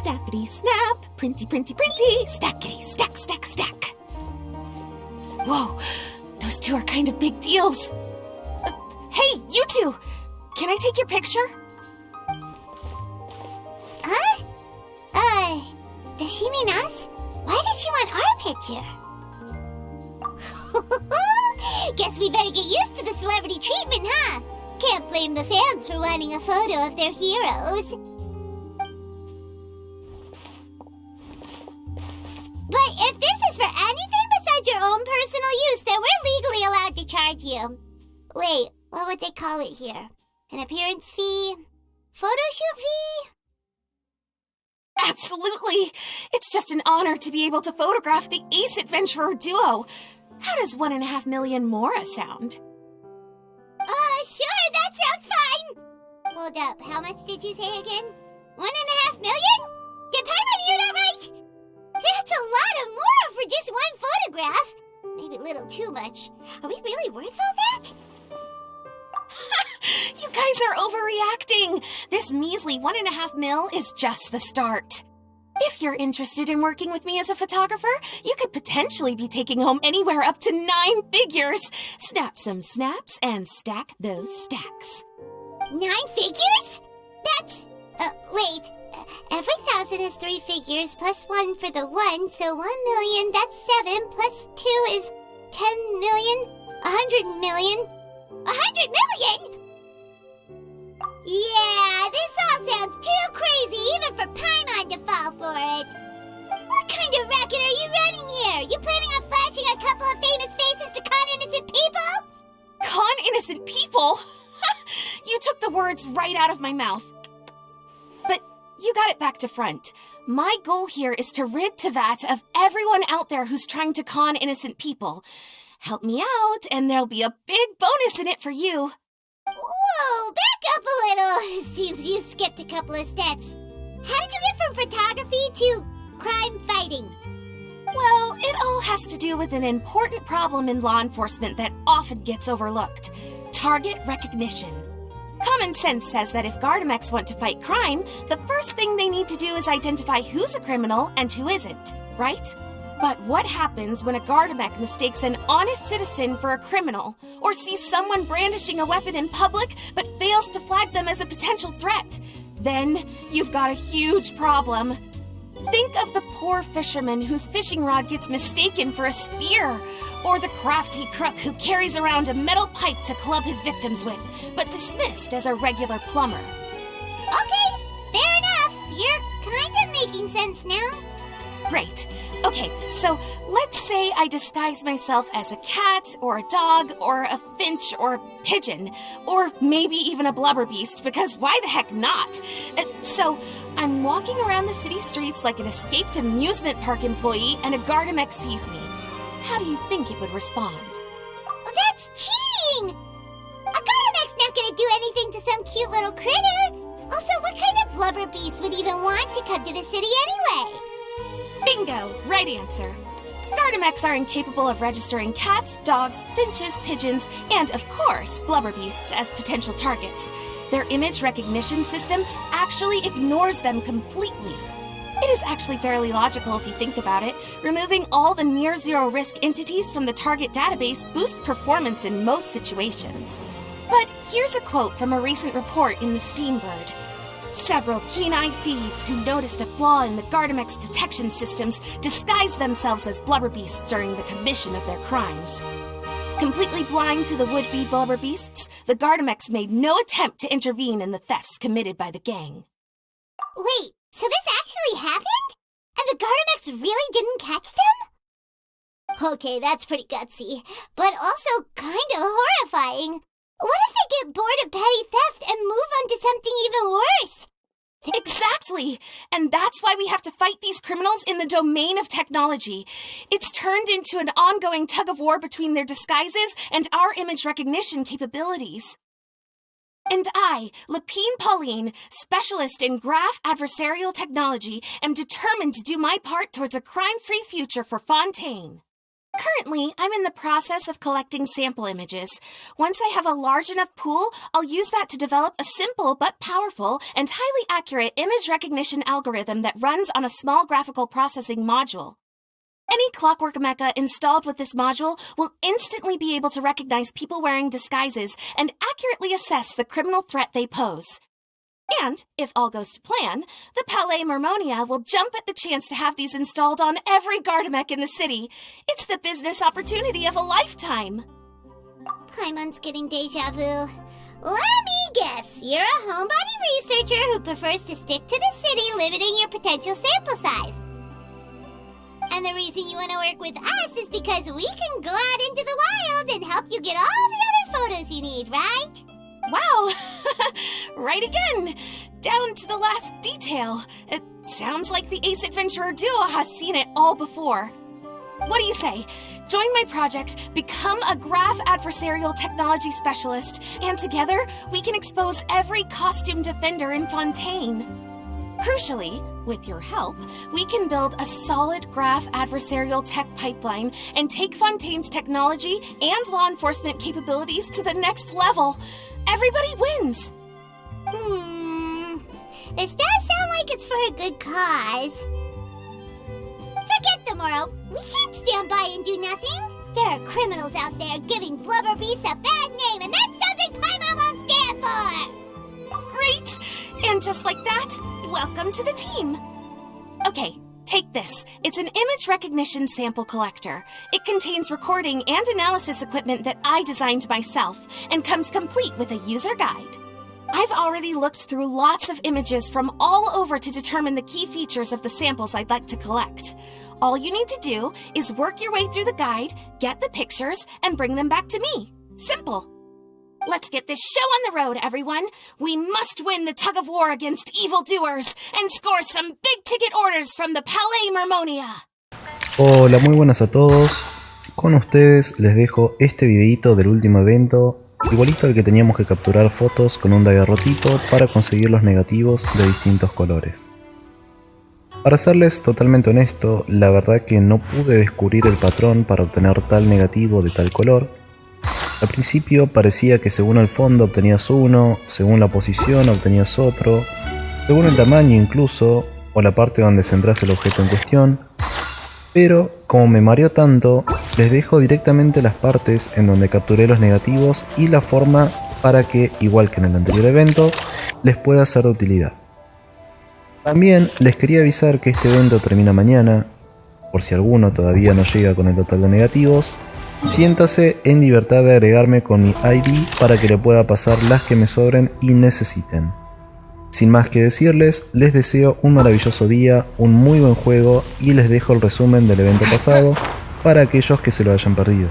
Snappity snap, printy printy printy, stackity stack stack stack. Whoa, those two are kind of big deals. Hey, you two! Can I take your picture? Huh? Does she mean us? Why does she want our picture? Guess we better get used to the celebrity treatment, huh? Can't blame the fans for wanting a photo of their heroes. But if this is for anything besides your own personal use, then we're legally allowed to charge you. Wait, what would they call it here? An appearance fee? Photo shoot fee? Absolutely! It's just an honor to be able to photograph the Ace Adventurer duo. How does 1.5 million more sound? Sure, that sounds fine! Hold up, how much did you say again? 1.5 million? Did Paimon hear that right? That's a lot of more for just one photograph. Maybe a little too much. Are we really worth all that? You guys are overreacting! This measly 1.5 mil is just the start. If you're interested in working with me as a photographer, you could potentially be taking home anywhere up to 9 figures. Snap some snaps and stack those stacks. 9 figures? That's... wait. Every 1,000 is 3 figures plus 1 for the 1, so 1 million, that's 7, plus 2 is 10 million, 100 million. 100 million? Yeah, this all sounds too crazy even for Paimon to fall for it. What kind of racket are you running here? You planning on flashing a couple of famous faces to con innocent people? Con innocent people? You took the words right out of my mouth. But you got it back to front. My goal here is to rid Teyvat of everyone out there who's trying to con innocent people. Help me out, and there'll be a big bonus in it for you. Whoa, back up a little. Seems you skipped a couple of steps. How did you get from photography to crime fighting? Well, it all has to do with an important problem in law enforcement that often gets overlooked. Target recognition. Common sense says that if Gardamex want to fight crime, the first thing they need to do is identify who's a criminal and who isn't, right? But what happens when a Gardamex mistakes an honest citizen for a criminal, or sees someone brandishing a weapon in public but fails to flag them as a potential threat? Then you've got a huge problem. Think of the poor fisherman whose fishing rod gets mistaken for a spear, or the crafty crook who carries around a metal pipe to club his victims with, but dismissed as a regular plumber. Okay, fair enough. You're kind of making sense now. Great. Okay, so let's say I disguise myself as a cat, or a dog, or a finch, or a pigeon, or maybe even a blubber beast, because why the heck not? So I'm walking around the city streets like an escaped amusement park employee, and a Gardamex sees me. How do you think it would respond? Well, that's cheating! A Gardamex not gonna do anything to some cute little critter. Also, what kind of blubber beast would even want to come to the city anyway? Bingo! Right answer. Gardamex are incapable of registering cats, dogs, finches, pigeons, and, of course, blubber beasts as potential targets. Their image recognition system actually ignores them completely. It is actually fairly logical if you think about it. Removing all the near-zero risk entities from the target database boosts performance in most situations. But here's a quote from a recent report in the Steambird. Several keen-eyed thieves who noticed a flaw in the Gardamex detection systems disguised themselves as blubber beasts during the commission of their crimes. Completely blind to the would-be blubber beasts, the Gardamex made no attempt to intervene in the thefts committed by the gang. Wait, so this actually happened? And the Gardamex really didn't catch them? Okay, that's pretty gutsy, but also kinda horrifying. What if they get bored of petty theft and move on to something even worse? Exactly! And that's why we have to fight these criminals in the domain of technology. It's turned into an ongoing tug-of-war between their disguises and our image recognition capabilities. And I, Lapine Pauline, specialist in graph adversarial technology, am determined to do my part towards a crime-free future for Fontaine. Currently, I'm in the process of collecting sample images. Once I have a large enough pool, I'll use that to develop a simple but powerful and highly accurate image recognition algorithm that runs on a small graphical processing module. Any Clockwork mecha installed with this module will instantly be able to recognize people wearing disguises and accurately assess the criminal threat they pose. And, if all goes to plan, the Palais Mermonia will jump at the chance to have these installed on every Gardamek in the city. It's the business opportunity of a lifetime. Paimon's getting deja vu. Let me guess, you're a homebody researcher who prefers to stick to the city, limiting your potential sample size. And the reason you want to work with us is because we can go out into the wild and help you get all the other photos you need, right? Wow! Right again! Down to the last detail. It sounds like the Ace Adventurer duo has seen it all before. What do you say? Join my project, become a graph adversarial technology specialist, and together we can expose every costume defender in Fontaine. Crucially, with your help, we can build a solid graph adversarial tech pipeline and take Fontaine's technology and law enforcement capabilities to the next level. Everybody wins! This does sound like it's for a good cause. Forget the moral. We can't stand by and do nothing. There are criminals out there giving Blubber Beast a bad name, and that's something Paimon won't stand for! Great! And just like that, welcome to the team. Okay, take this. It's an image recognition sample collector. It contains recording and analysis equipment that I designed myself and comes complete with a user guide. I've already looked through lots of images from all over to determine the key features of the samples I'd like to collect. All you need to do is work your way through the guide, get the pictures, and bring them back to me. Simple. Let's get this show on the road, everyone. We must win the tug of war against evildoers and score some big-ticket orders from the Palais Mermonia. Hola, muy buenas a todos. Con ustedes les dejo este videito del último evento, igualito al que teníamos que capturar fotos con un daguerrotito para conseguir los negativos de distintos colores. Para serles totalmente honesto, la verdad que no pude descubrir el patrón para obtener tal negativo de tal color. Al principio parecía que según el fondo obtenías uno, según la posición obtenías otro, según el tamaño incluso, o la parte donde centras el objeto en cuestión, pero como me mareó tanto, les dejo directamente las partes en donde capturé los negativos y la forma para que, igual que en el anterior evento, les pueda ser de utilidad. También les quería avisar que este evento termina mañana, por si alguno todavía no llega con el total de negativos. Siéntase en libertad de agregarme con mi ID para que le pueda pasar las que me sobren y necesiten. Sin más que decirles, les deseo un maravilloso día, un muy buen juego y les dejo el resumen del evento pasado para aquellos que se lo hayan perdido.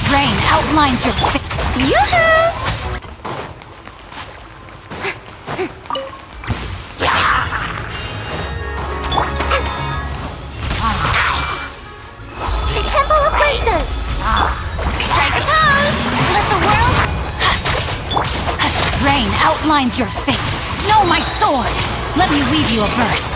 Rain outlines your Yoo-hoo! The Temple of Wisdom! Strike a pose! Let the world... Rain outlines your fate. Know my sword! Let me weave you a verse.